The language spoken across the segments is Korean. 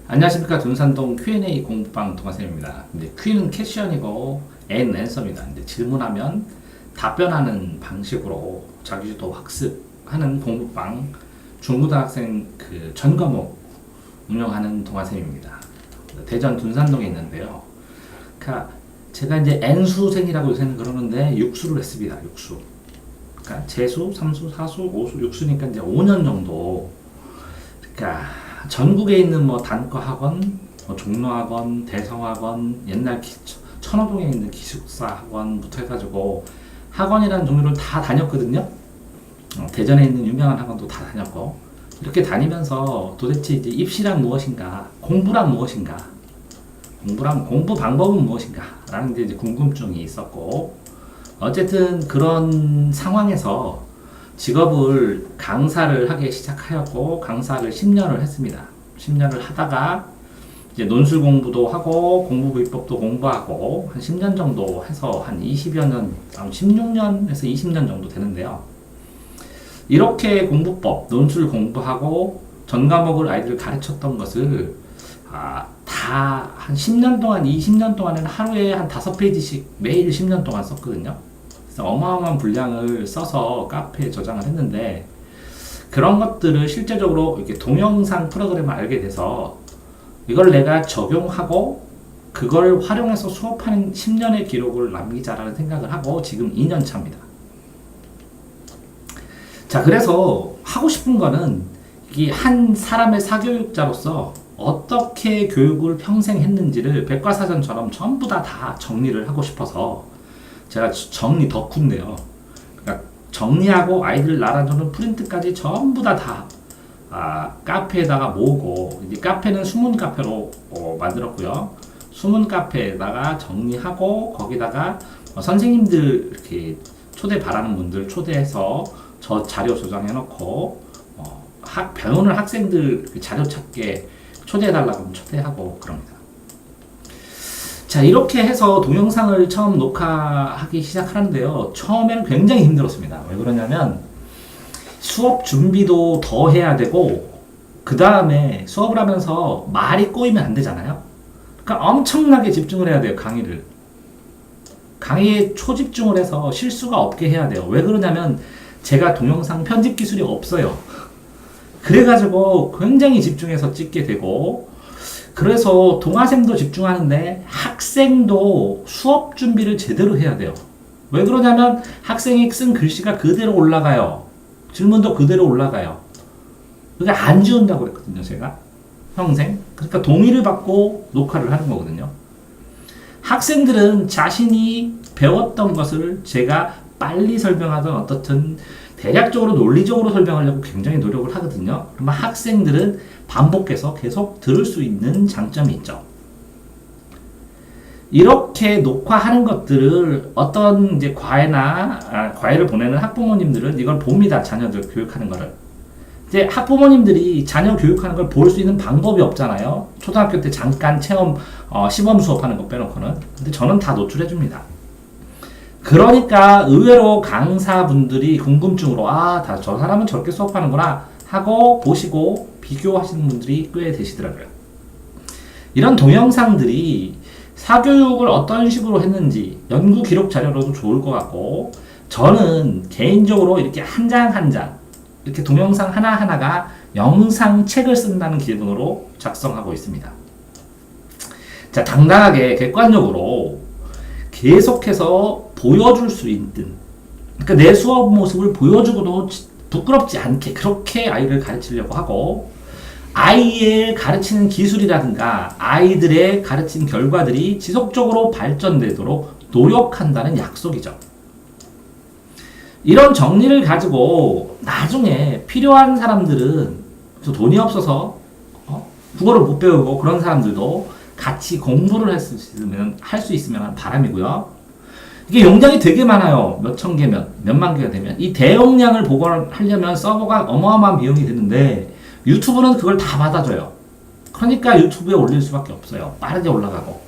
안녕하십니까. 둔산동 Q&A 공부방 동아쌤입니다. 근데 Q는 퀘션이고 N 앤서입니다. 근데 질문하면 답변하는 방식으로 자기주도 학습하는 공부방 중고등학생 그 전 과목 운영하는 동아쌤입니다. 대전 둔산동에 있는데요. 그러니까 제가 이제 N수생이라고 요새는 그러는데 육수를 했습니다. 육수. 그러니까 재수, 삼수, 사수, 오수, 육수니까 이제 5년 정도. 그러니까 전국에 있는 뭐 단과 학원, 뭐 종로학원, 대성학원, 옛날 천호동에 있는 기숙사 학원부터 해가지고 학원이라는 종류를 다 다녔거든요. 대전에 있는 유명한 학원도 다 다녔고, 이렇게 다니면서 도대체 이제 입시란 무엇인가, 공부란 무엇인가, 공부 방법은 무엇인가 라는 이제 궁금증이 있었고, 어쨌든 그런 상황에서 직업을 강사를 하기 시작하였고, 강사를 10년을 했습니다. 10년을 하다가 이제 논술 공부도 하고 공부 비법도 공부하고 한 10년 정도 해서 한 20여 년, 16년에서 20년 정도 되는데요. 이렇게 공부법, 논술 공부하고 전 과목을 아이들을 가르쳤던 것을 다 한 10년 동안, 20년 동안에는 하루에 한 5페이지씩 매일 10년 동안 썼거든요. 그래서 어마어마한 분량을 써서 카페에 저장을 했는데, 그런 것들을 실제적으로 이렇게 동영상 프로그램을 알게 돼서 이걸 내가 적용하고 그걸 활용해서 수업하는 10년의 기록을 남기자라는 생각을 하고 지금 2년 차입니다. 자, 그래서 하고 싶은 거는 이 한 사람의 사교육자로서 어떻게 교육을 평생 했는지를 백과사전처럼 전부 다 정리를 하고 싶어서 제가 정리 덕후인데요. 그러니까 정리하고 아이들 나눠주는 프린트까지 전부 다 카페에다가 모으고, 이제 카페는 수문 카페로 만들었고요. 수문 카페에다가 정리하고 거기다가 선생님들 이렇게 초대 바라는 분들 초대해서 저 자료 저장해놓고 배우는 학생들 자료 찾게 초대해달라고 하면 초대하고 그럽니다. 자, 이렇게 해서 동영상을 처음 녹화하기 시작하는데요. 처음에는 굉장히 힘들었습니다. 왜 그러냐면 수업 준비도 더 해야 되고, 그 다음에 수업을 하면서 말이 꼬이면 안 되잖아요. 그러니까 엄청나게 집중을 해야 돼요. 강의에 초집중을 해서 실수가 없게 해야 돼요. 왜 그러냐면 제가 동영상 편집 기술이 없어요. 그래가지고 굉장히 집중해서 찍게 되고, 그래서 동아생도 집중하는데 학생도 수업 준비를 제대로 해야 돼요. 왜 그러냐면 학생이 쓴 글씨가 그대로 올라가요. 질문도 그대로 올라가요. 그러니까 안 지운다고 그랬거든요, 제가. 평생. 그러니까 동의를 받고 녹화를 하는 거거든요. 학생들은 자신이 배웠던 것을 제가 빨리 설명하든 어떻든 대략적으로 논리적으로 설명하려고 굉장히 노력을 하거든요. 그러면 학생들은 반복해서 계속 들을 수 있는 장점이 있죠. 이렇게 녹화하는 것들을 어떤 이제 과외를 보내는 학부모님들은 이걸 봅니다. 자녀들 교육하는 거를. 이제 학부모님들이 자녀 교육하는 걸 볼 수 있는 방법이 없잖아요. 초등학교 때 잠깐 체험, 시범 수업하는 거 빼놓고는. 근데 저는 다 노출해 줍니다. 그러니까 의외로 강사분들이 궁금증으로 다 저 사람은 저렇게 수업하는구나 하고 보시고 비교하시는 분들이 꽤 되시더라고요. 이런 동영상들이 사교육을 어떤 식으로 했는지 연구 기록 자료로도 좋을 것 같고, 저는 개인적으로 이렇게 한 장 한 장 이렇게 동영상 하나하나가 영상책을 쓴다는 기준으로 작성하고 있습니다. 자, 당당하게 객관적으로 계속해서 보여줄 수 있는, 그러니까 내 수업 모습을 보여주고도 부끄럽지 않게 그렇게 아이를 가르치려고 하고, 아이의 가르치는 기술이라든가 아이들의 가르친 결과들이 지속적으로 발전되도록 노력한다는 약속이죠. 이런 정리를 가지고 나중에 필요한 사람들은, 돈이 없어서 국어를 못 배우고 그런 사람들도 같이 공부를 할 수 있으면 바람이고요. 이게 용량이 되게 많아요. 몇천 개면, 몇만 개가 되면. 이 대용량을 보관하려면 서버가 어마어마한 비용이 드는데 유튜브는 그걸 다 받아줘요. 그러니까 유튜브에 올릴 수밖에 없어요. 빠르게 올라가고.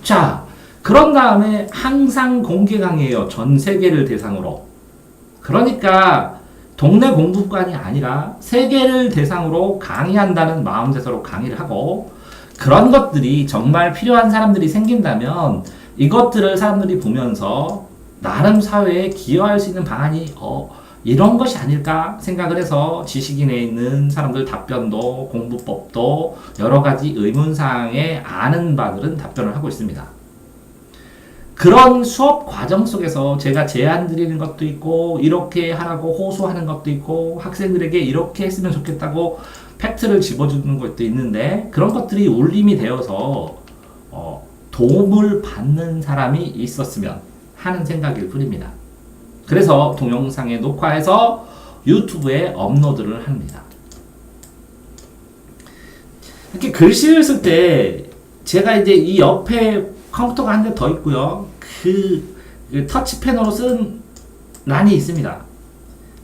자, 그런 다음에 항상 공개 강의예요. 전 세계를 대상으로. 그러니까 동네 공부관이 아니라 세계를 대상으로 강의한다는 마음제서로 강의를 하고 그런 것들이 정말 필요한 사람들이 생긴다면 이것들을 사람들이 보면서 나름 사회에 기여할 수 있는 방안이 이런 것이 아닐까 생각을 해서 지식인에 있는 사람들 답변도 공부법도 여러 가지 의문사항에 아는 바들은 답변을 하고 있습니다. 그런 수업 과정 속에서 제가 제안 드리는 것도 있고 이렇게 하라고 호소하는 것도 있고 학생들에게 이렇게 했으면 좋겠다고 팩트를 집어주는 것도 있는데 그런 것들이 울림이 되어서 도움을 받는 사람이 있었으면 하는 생각일 뿐입니다. 그래서 동영상에 녹화해서 유튜브에 업로드를 합니다. 이렇게 글씨를 쓸 때 제가 이제 이 옆에 컴퓨터가 한 대 더 있고요. 그 터치펜으로 쓴 란이 있습니다.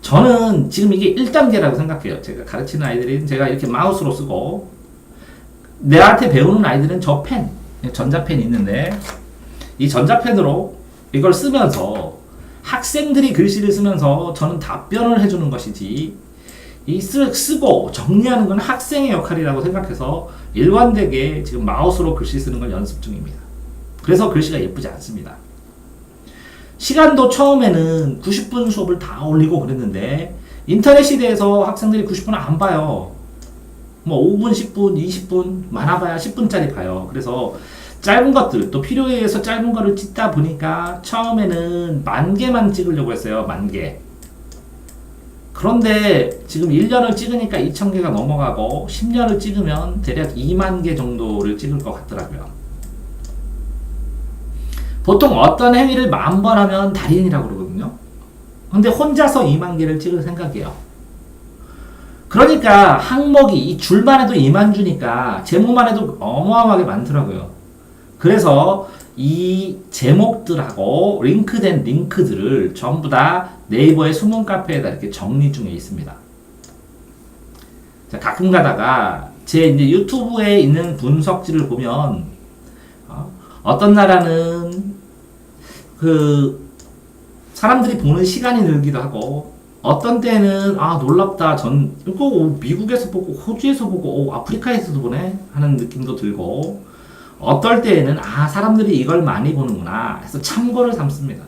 저는 지금 이게 1단계라고 생각해요. 제가 가르치는 아이들이 제가 이렇게 마우스로 쓰고 내한테 배우는 아이들은 저 펜, 전자펜이 있는데 이 전자펜으로 이걸 쓰면서 학생들이 글씨를 쓰면서 저는 답변을 해주는 것이지 이 쓰고 정리하는 건 학생의 역할이라고 생각해서 일관되게 지금 마우스로 글씨 쓰는 걸 연습 중입니다. 그래서 글씨가 예쁘지 않습니다. 시간도 처음에는 90분 수업을 다 올리고 그랬는데 인터넷 시대에서 학생들이 90분을 안 봐요. 뭐 5분, 10분, 20분 많아봐야 10분짜리 봐요. 그래서 짧은 것들 또 필요에 의해서 짧은 거를 찍다 보니까 처음에는 10,000개만 찍으려고 했어요. 10,000개. 그런데 지금 1년을 찍으니까 2,000개가 넘어가고 10년을 찍으면 대략 20,000개 정도를 찍을 것 같더라고요. 보통 어떤 행위를 10,000번 하면 달인이라고 그러거든요. 근데 혼자서 20,000개를 찍을 생각이에요. 그러니까 항목이 이 줄만 해도 20,000주니까 제목만 해도 어마어마하게 많더라고요. 그래서 이 제목들하고 링크된 링크들을 전부 다 네이버의 숨은 카페에다 이렇게 정리 중에 있습니다. 자, 가끔 가다가 제 이제 유튜브에 있는 분석지를 보면 어떤 나라는 그 사람들이 보는 시간이 늘기도 하고 어떤 때는 놀랍다 이거 미국에서 보고 호주에서 보고 아프리카에서도 보네 하는 느낌도 들고 어떨 때에는 사람들이 이걸 많이 보는구나 해서 참고를 삼습니다.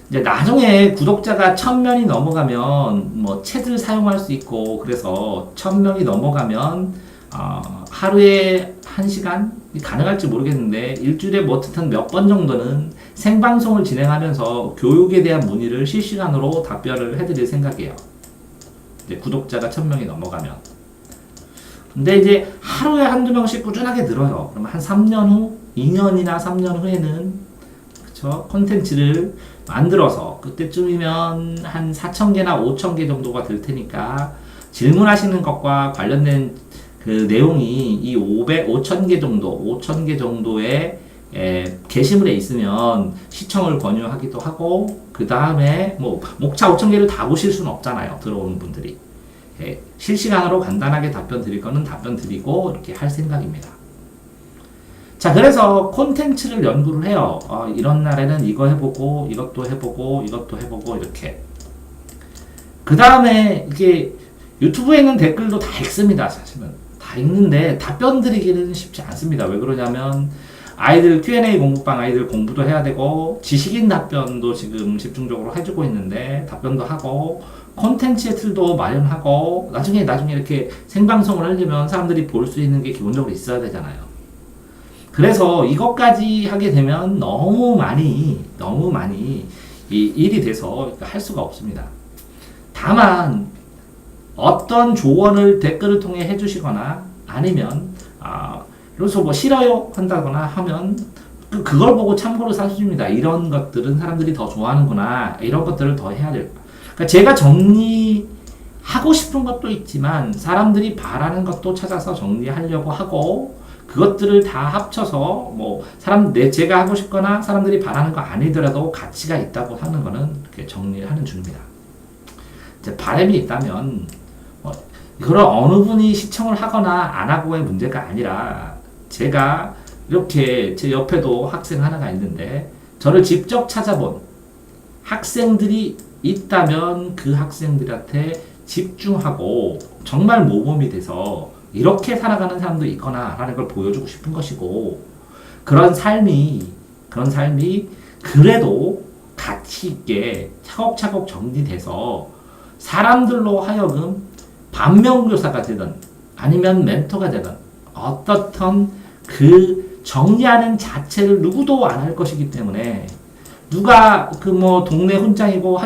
이제 나중에 구독자가 1,000명이 넘어가면 뭐 챗을 사용할 수 있고 그래서 1,000명이 넘어가면 하루에 1시간 가능할지 모르겠는데 일주일에 뭐 어쨌든 몇 번 정도는 생방송을 진행하면서 교육에 대한 문의를 실시간으로 답변을 해드릴 생각이에요. 이제 구독자가 1,000명이 넘어가면. 근데 이제 하루에 한두 명씩 꾸준하게 늘어요. 그러면 한 3년 후, 2년이나 3년 후에는 그쵸? 콘텐츠를 만들어서 그때쯤이면 한 4,000개나 5,000개 정도가 될 테니까 질문하시는 것과 관련된 그 내용이 이 5,000개 정도의 게시물에 있으면 시청을 권유하기도 하고 그 다음에 뭐 목차 5,000개를 다 보실 수는 없잖아요. 들어오는 분들이. 실시간으로 간단하게 답변 드릴 거는 답변 드리고 이렇게 할 생각입니다. 자, 그래서 콘텐츠를 연구를 해요. 이런 날에는 이거 해보고 이것도 해보고 이렇게. 그 다음에 이게 유튜브에 있는 댓글도 다 읽습니다. 사실은 다 읽는데 답변 드리기는 쉽지 않습니다. 왜 그러냐면 아이들 Q&A 공부방 아이들 공부도 해야 되고 지식인 답변도 지금 집중적으로 해주고 있는데 답변도 하고 콘텐츠의 틀도 마련하고 나중에 이렇게 생방송을 하려면 사람들이 볼 수 있는 게 기본적으로 있어야 되잖아요. 그래서 이것까지 하게 되면 너무 많이 이 일이 돼서 할 수가 없습니다. 다만 어떤 조언을 댓글을 통해 해주시거나 아니면 그래서 뭐 싫어요 한다거나 하면 그걸 보고 참고로 사주십니다. 이런 것들은 사람들이 더 좋아하는구나. 이런 것들을 더 해야 될 거예요. 그러니까 제가 정리하고 싶은 것도 있지만 사람들이 바라는 것도 찾아서 정리하려고 하고 그것들을 다 합쳐서 뭐 제가 하고 싶거나 사람들이 바라는 거 아니더라도 가치가 있다고 하는 거는 이렇게 정리를 하는 중입니다. 이제 바람이 있다면 이걸 어느 분이 시청을 하거나 안 하고의 문제가 아니라 제가 이렇게 제 옆에도 학생 하나가 있는데 저를 직접 찾아본 학생들이 있다면 그 학생들한테 집중하고 정말 모범이 돼서 이렇게 살아가는 사람도 있거나 라는 걸 보여주고 싶은 것이고, 그런 삶이 그래도 가치 있게 차곡차곡 정리돼서 사람들로 하여금 반면교사가 되든 아니면 멘토가 되든 어떻든 그 정리하는 자체를 누구도 안 할 것이기 때문에, 누가 그 뭐 동네 훈장이고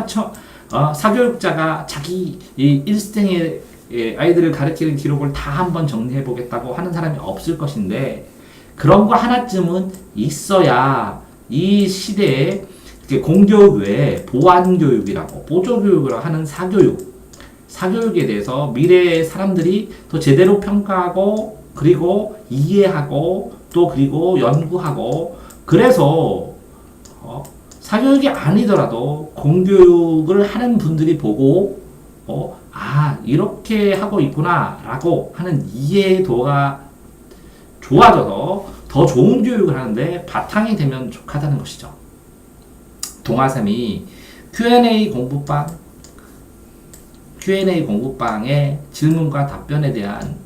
사교육자가 자기 이 일생의 아이들을 가르치는 기록을 다 한번 정리해 보겠다고 하는 사람이 없을 것인데, 그런 거 하나쯤은 있어야 이 시대에 공교육 외에 보완교육이라고 보조교육이라고 하는 사교육에 대해서 미래의 사람들이 더 제대로 평가하고, 그리고 이해하고, 또 그리고 연구하고, 그래서 사교육이 아니더라도 공교육을 하는 분들이 보고 이렇게 하고 있구나 라고 하는 이해도가 좋아져서 더 좋은 교육을 하는데 바탕이 되면 좋다는 것이죠. 동아쌤이 Q&A 공부방에 질문과 답변에 대한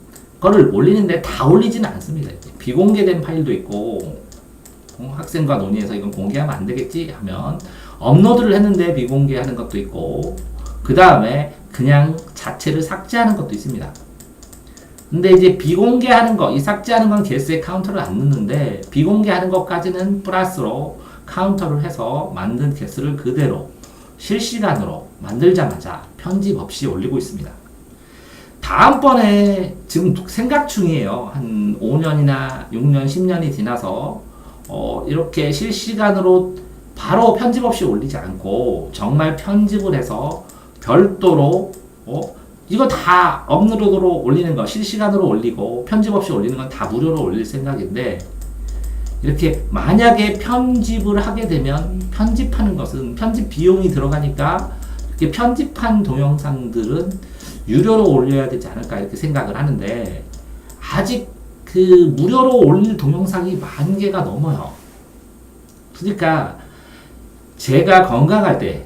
거를 올리는데 다 올리지는 않습니다. 비공개된 파일도 있고, 학생과 논의해서 이건 공개하면 안 되겠지 하면 업로드를 했는데 비공개하는 것도 있고, 그 다음에 그냥 자체를 삭제하는 것도 있습니다. 근데 이제 비공개하는 거, 이 삭제하는 건 개수에 카운터를 안 넣는데, 비공개하는 것까지는 플러스로 카운터를 해서 만든 개수를 그대로 실시간으로 만들자마자 편집 없이 올리고 있습니다. 다음번에 지금 생각 중이에요. 한 5년이나 6년, 10년이 지나서 이렇게 실시간으로 바로 편집 없이 올리지 않고 정말 편집을 해서 별도로 이거 다 업로드로 올리는 거, 실시간으로 올리고 편집 없이 올리는 건 다 무료로 올릴 생각인데, 이렇게 만약에 편집을 하게 되면 편집하는 것은 편집 비용이 들어가니까 이렇게 편집한 동영상들은 유료로 올려야 되지 않을까 이렇게 생각을 하는데, 아직 그 무료로 올릴 동영상이 10,000개가 넘어요. 그러니까 제가 건강할 때,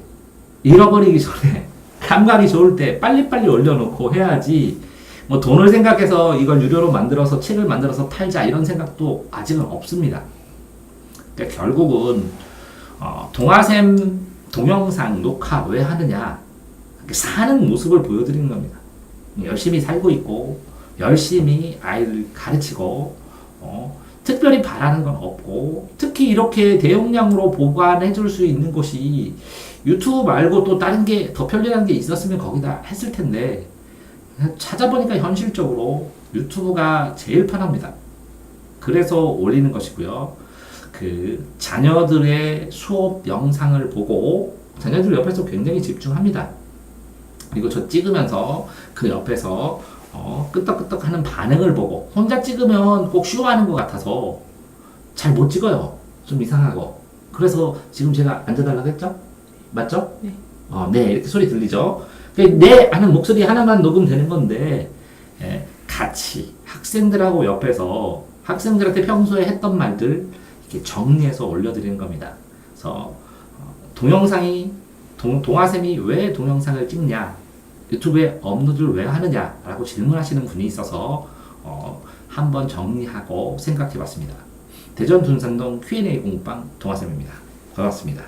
잃어버리기 전에, 감각이 좋을 때 빨리빨리 올려놓고 해야지, 뭐 돈을 생각해서 이걸 유료로 만들어서 책을 만들어서 팔자 이런 생각도 아직은 없습니다. 그러니까 결국은 동아쌤 동영상 녹화 왜 하느냐, 사는 모습을 보여드리는 겁니다. 열심히 살고 있고 열심히 아이를 가르치고 특별히 바라는 건 없고, 특히 이렇게 대용량으로 보관해 줄 수 있는 곳이 유튜브 말고 또 다른 게 더 편리한 게 있었으면 거기다 했을 텐데, 찾아보니까 현실적으로 유튜브가 제일 편합니다. 그래서 올리는 것이고요. 그 자녀들의 수업 영상을 보고 자녀들 옆에서 굉장히 집중합니다. 그리고 저 찍으면서 그 옆에서 끄떡끄떡 하는 반응을 보고, 혼자 찍으면 꼭 쇼하는 것 같아서 잘 못 찍어요. 좀 이상하고. 그래서 지금 제가 앉아달라고 했죠? 맞죠? 네. 네, 이렇게 소리 들리죠? 내 아는 목소리 하나만 녹음되는 건데, 같이 학생들하고 옆에서 학생들한테 평소에 했던 말들 이렇게 정리해서 올려드리는 겁니다. 그래서 동아쌤이 왜 동영상을 찍냐, 유튜브에 업로드를 왜 하느냐라고 질문하시는 분이 있어서 한번 정리하고 생각해봤습니다. 대전 둔산동 Q&A 공부방 동아쌤입니다. 반갑습니다.